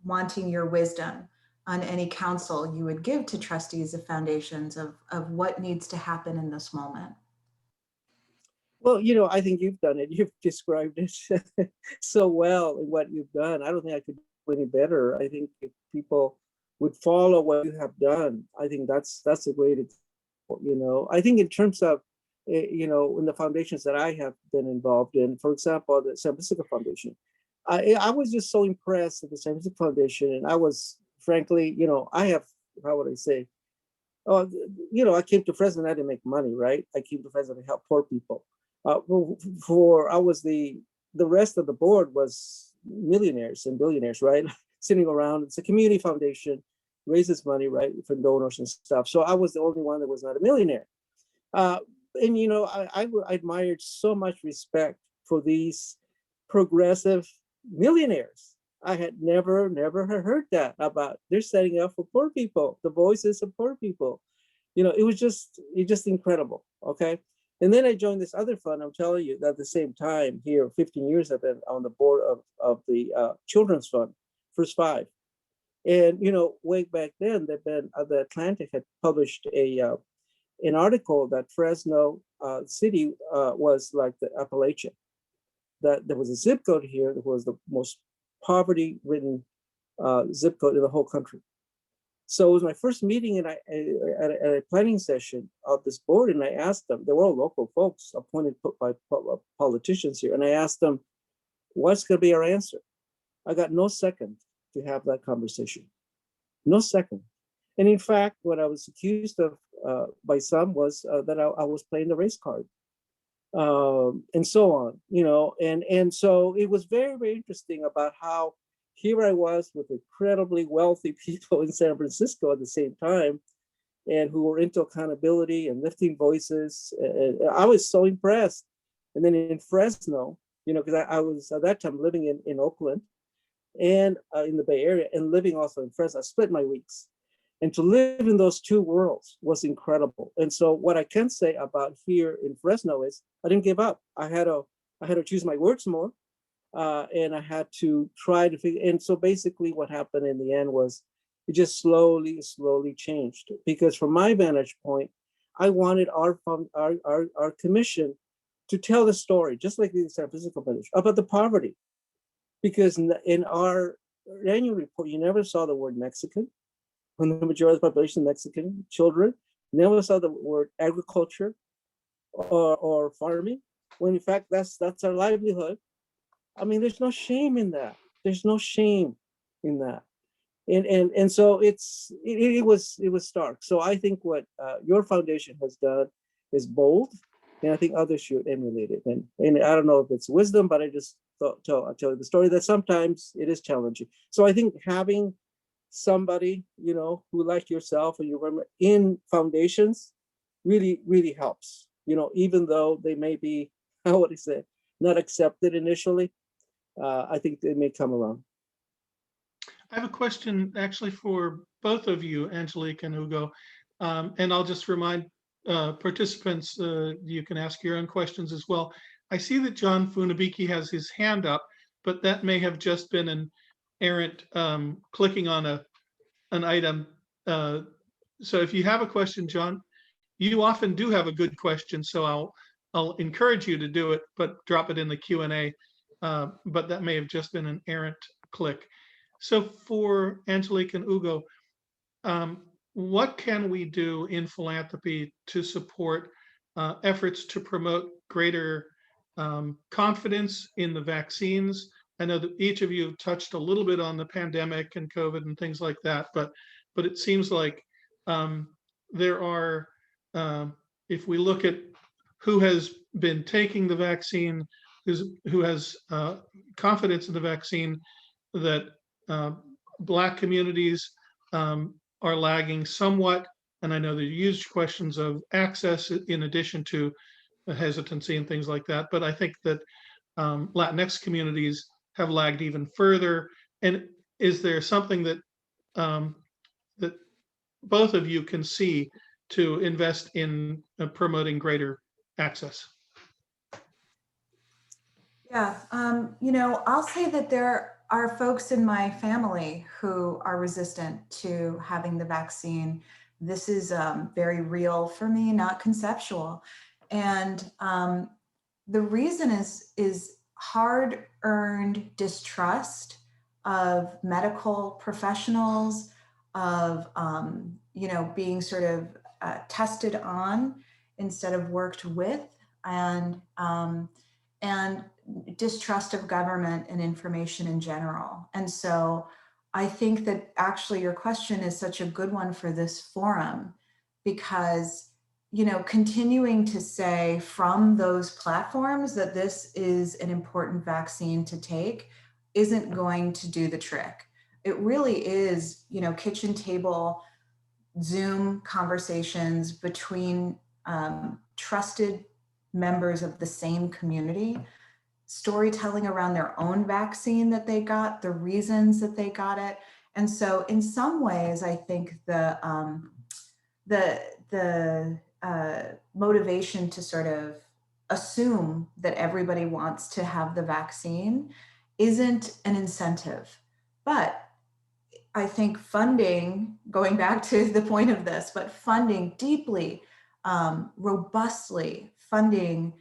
wanting your wisdom on any counsel you would give to trustees of foundations of what needs to happen in this moment. Well, I think you've done it. You've described it so well in what you've done. I don't think I could do any better. I think if people would follow what you have done, I think that's a way to, I think in terms of, in the foundations that I have been involved in, for example, the San Francisco Foundation, I was just so impressed with the San Francisco Foundation. And I was, frankly, I have, how would I say, I came to Fresno, I didn't make money, right? I came to Fresno to help poor people. The rest of the board was millionaires and billionaires, right? Sitting around. It's a community foundation, raises money, right, for donors and stuff. So I was the only one that was not a millionaire. I admired so much respect for these progressive millionaires. I had never heard that about they're setting up for poor people, the voices of poor people. It was just incredible. Okay. And then I joined this other fund. I'm telling you that at the same time here, 15 years I've been on the board of the Children's Fund, First Five. And, way back then, the Atlantic had published an article that Fresno City was like the Appalachia, that there was a zip code here that was the most poverty-ridden zip code in the whole country. So it was my first meeting at a planning session of this board, and I asked them, they were all local folks appointed by politicians here, and I asked them, what's going to be our answer? I got no second to have that conversation. No second. And in fact, what I was accused of by some was that I was playing the race card. And so on, and so it was very, very interesting about how here I was with incredibly wealthy people in San Francisco at the same time, and who were into accountability and lifting voices. I was so impressed. And then in Fresno, because I was at that time living in Oakland and in the Bay Area, and living also in Fresno. I split my weeks. And to live in those two worlds was incredible. And so what I can say about here in Fresno is I didn't give up. I had to choose my words more, and I had to try to figure. And so basically what happened in the end was it just slowly changed. Because from my vantage point, I wanted our commission to tell the story, just like the San Francisco Foundation, about the poverty. Because in our annual report, you never saw the word Mexican. When the majority of the population, Mexican children, never saw the word agriculture or farming, when in fact that's our livelihood. I mean, there's no shame in that. There's no shame in that. And so it was stark. So I think what your foundation has done is bold, and I think others should emulate it. And I don't know if it's wisdom, but I just I'll tell you the story that sometimes it is challenging. So I think having somebody, who like yourself and you remember in foundations really, really helps, even though they may be, how would I say, not accepted initially. I think they may come around. I have a question actually for both of you, Angelique and Hugo. And I'll just remind participants, you can ask your own questions as well. I see that John Funabiki has his hand up, but that may have just been an errant clicking on an item So if you have a question, John, you often do have a good question, so I'll encourage you to do it, but drop it in the Q&A. But that may have just been an errant click. So for Angelique and Ugo, what can we do in philanthropy to support efforts to promote greater confidence in the vaccines? I know that each of you touched a little bit on the pandemic and COVID and things like that, but it seems like there are, if we look at who has been taking the vaccine, who has confidence in the vaccine, that Black communities are lagging somewhat. And I know there are huge questions of access in addition to hesitancy and things like that. But I think that Latinx communities have lagged even further. And is there something that that both of you can see to invest in promoting greater access? Yeah, I'll say that there are folks in my family who are resistant to having the vaccine. This is very real for me, not conceptual. And the reason is hard-earned distrust of medical professionals, of being sort of tested on instead of worked with, and distrust of government and information in general. And so I think that actually your question is such a good one for this forum, because continuing to say from those platforms that this is an important vaccine to take isn't going to do the trick. It really is, kitchen table Zoom conversations between trusted members of the same community, storytelling around their own vaccine that they got, the reasons that they got it. And so in some ways, I think the motivation to sort of assume that everybody wants to have the vaccine isn't an incentive. But I think funding, going back to the point of this, but funding deeply, robustly funding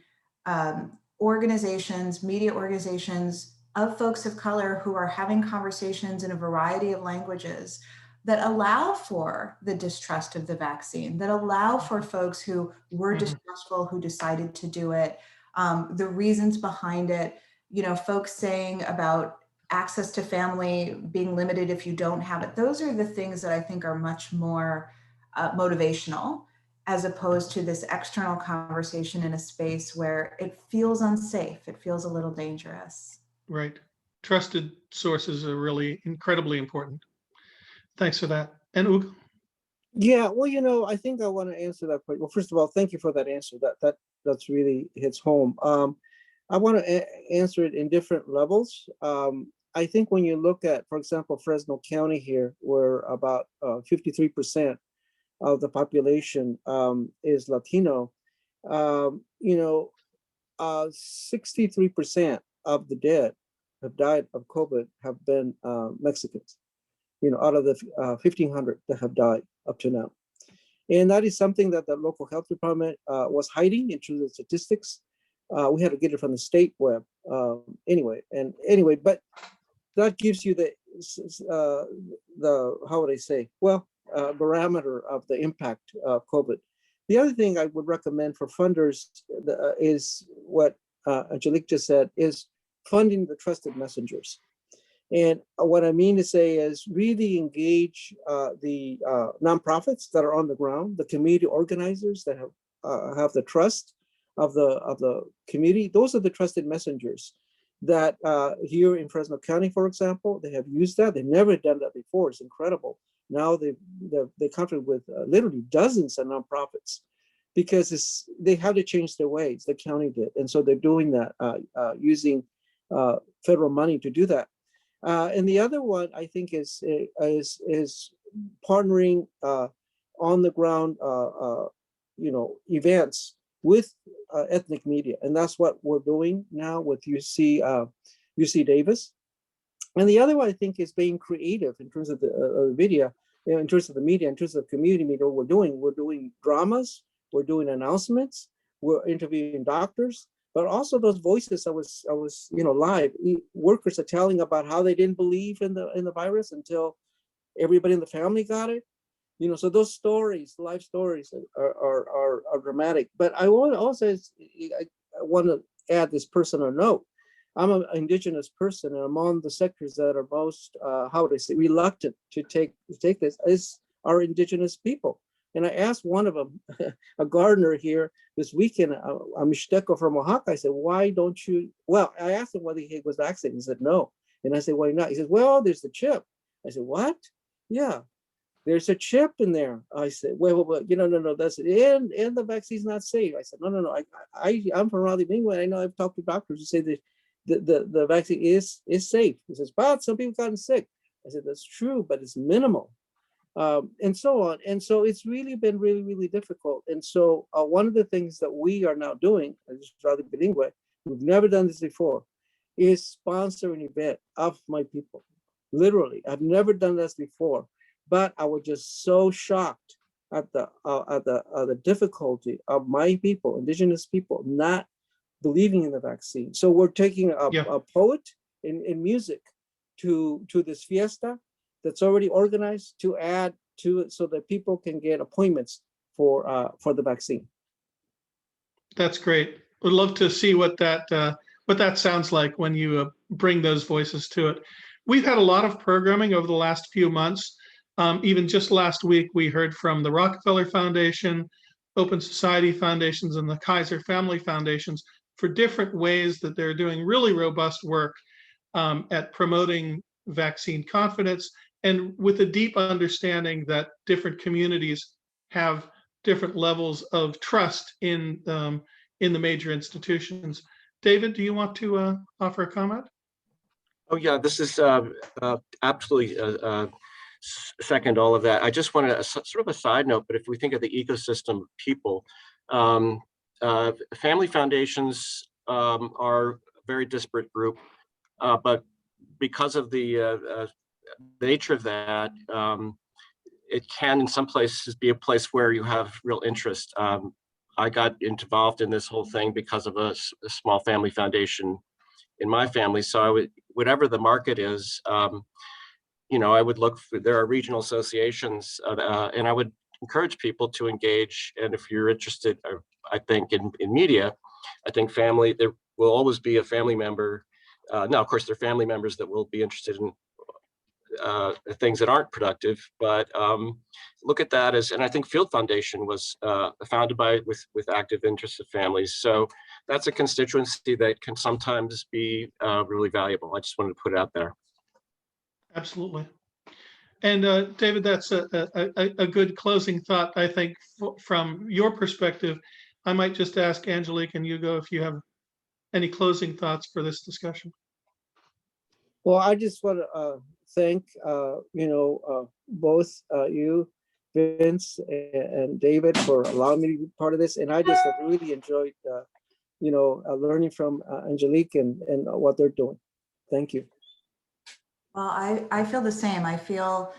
organizations, media organizations of folks of color who are having conversations in a variety of languages that allow for the distrust of the vaccine, that allow for folks who were distrustful, who decided to do it, the reasons behind it, folks saying about access to family being limited if you don't have it. Those are the things that I think are much more motivational, as opposed to this external conversation in a space where it feels unsafe. It feels a little dangerous. Right. Trusted sources are really incredibly important. Thanks for that. And Ugo? Yeah, well, I think I want to answer that question. Well, first of all, thank you for that answer. That's really hits home. I want to answer it in different levels. I think when you look at, for example, Fresno County here, where about 53% of the population is Latino, 63% of the dead have died of COVID have been Mexicans, out of the 1,500 that have died up to now. And that is something that the local health department was hiding in terms of statistics. We had to get it from the state web anyway, but that gives you the how would I say? Well, barometer of the impact of COVID. The other thing I would recommend for funders is what Angelique just said, is funding the trusted messengers. And what I mean to say is really engage the nonprofits that are on the ground, the community organizers that have the trust of the community. Those are the trusted messengers that here in Fresno County, for example, they have used that. They've never done that before. It's incredible. Now they contract with literally dozens of nonprofits because they have to change their ways. The county did, and so they're doing that using federal money to do that. And the other one I think is partnering on the ground, events with ethnic media, and that's what we're doing now with UC Davis. And the other one I think is being creative in terms of the video. in terms of the media, in terms of community media, what we're doing dramas, we're doing announcements, we're interviewing doctors, but also those voices. I was live. Workers are telling about how they didn't believe in the virus until everybody in the family got it. So those stories, life stories, are dramatic. But I want to also, I want to add this personal note. I'm an indigenous person, and among the sectors that are most, reluctant to take this is our indigenous people. And I asked one of them, a gardener here this weekend, a Mixteco from Oaxaca. I said, why don't you? Well, I asked him whether he was vaccinated. He said no. And I said, why not? He said, well, there's the chip. I said, what? Yeah. There's a chip in there. I said, well, no, that's it. And the vaccine's not safe. I said, no. I'm from Raleigh, England. I know I've talked to doctors who say that the vaccine is safe. He says, but some people gotten sick. I said, that's true, but it's minimal. And so on. And so it's really been really, really difficult. And so one of the things that we are now doing, as Raleigh Bilingüe, we've never done this before, is sponsor an event of my people. Literally, I've never done this before. But I was just so shocked at the difficulty of my people, indigenous people, not believing in the vaccine. So we're taking a poet in music to this fiesta that's already organized to add to it so that people can get appointments for the vaccine. That's great. Would love to see what that sounds like when you bring those voices to it. We've had a lot of programming over the last few months. Even just last week, we heard from the Rockefeller Foundation, Open Society Foundations, and the Kaiser Family Foundations for different ways that they're doing really robust work at promoting vaccine confidence, and with a deep understanding that different communities have different levels of trust in the major institutions. David, do you want to offer a comment? Oh yeah, this is absolutely second all of that. I just wanted a sort of a side note, but if we think of the ecosystem of people, family foundations are a very disparate group, but because of the nature of that, it can in some places be a place where you have real interest. I got involved in this whole thing because of a small family foundation in my family. So I would, whatever the market is, I would look for, there are regional associations, and I would encourage people to engage. And if you're interested, I think in media, I think there will always be a family member. Now, of course, there are family members that will be interested in things that aren't productive, but look at that as, and I think Field Foundation was founded with active interests of families. So that's a constituency that can sometimes be really valuable. I just wanted to put it out there. Absolutely. And David, that's a good closing thought, I think, from your perspective. I might just ask Angelique and Hugo if you have any closing thoughts for this discussion. Well, I just want to thank, both you, Vince, and David for allowing me to be part of this. And I just have really enjoyed, learning from Angelique and what they're doing. Thank you. Well, I feel the same. I feel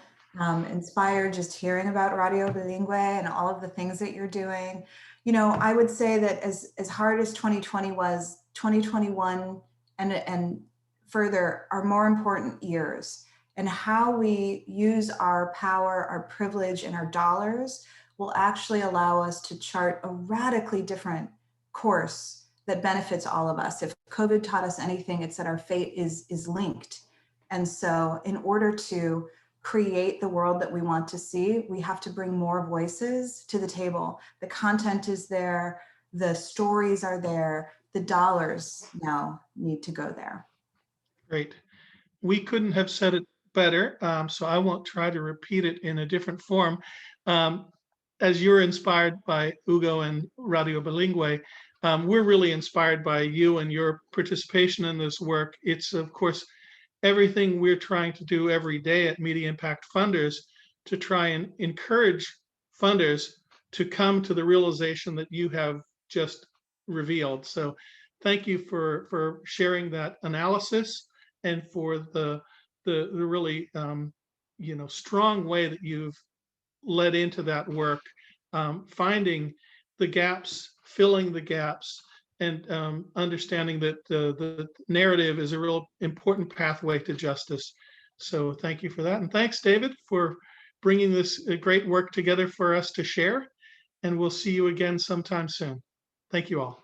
inspired just hearing about Radio Bilingüe and all of the things that you're doing. I would say that as hard as 2020 was, 2021 and further are more important years. And how we use our power, our privilege, and our dollars will actually allow us to chart a radically different course that benefits all of us. If COVID taught us anything, it's that our fate is linked. And so in order to create the world that we want to see, we have to bring more voices to the table. The content is there, the stories are there, the dollars now need to go there. Great. We couldn't have said it better, so I won't try to repeat it in a different form. As you're inspired by Hugo and Radio Bilingüe, we're really inspired by you and your participation in this work. It's, of course, everything we're trying to do every day at Media Impact Funders to try and encourage funders to come to the realization that you have just revealed. So thank you for sharing that analysis and for the really strong way that you've led into that work, finding the gaps, filling the gaps, and understanding that the narrative is a real important pathway to justice. So thank you for that. And thanks, David, for bringing this great work together for us to share. And we'll see you again sometime soon. Thank you all.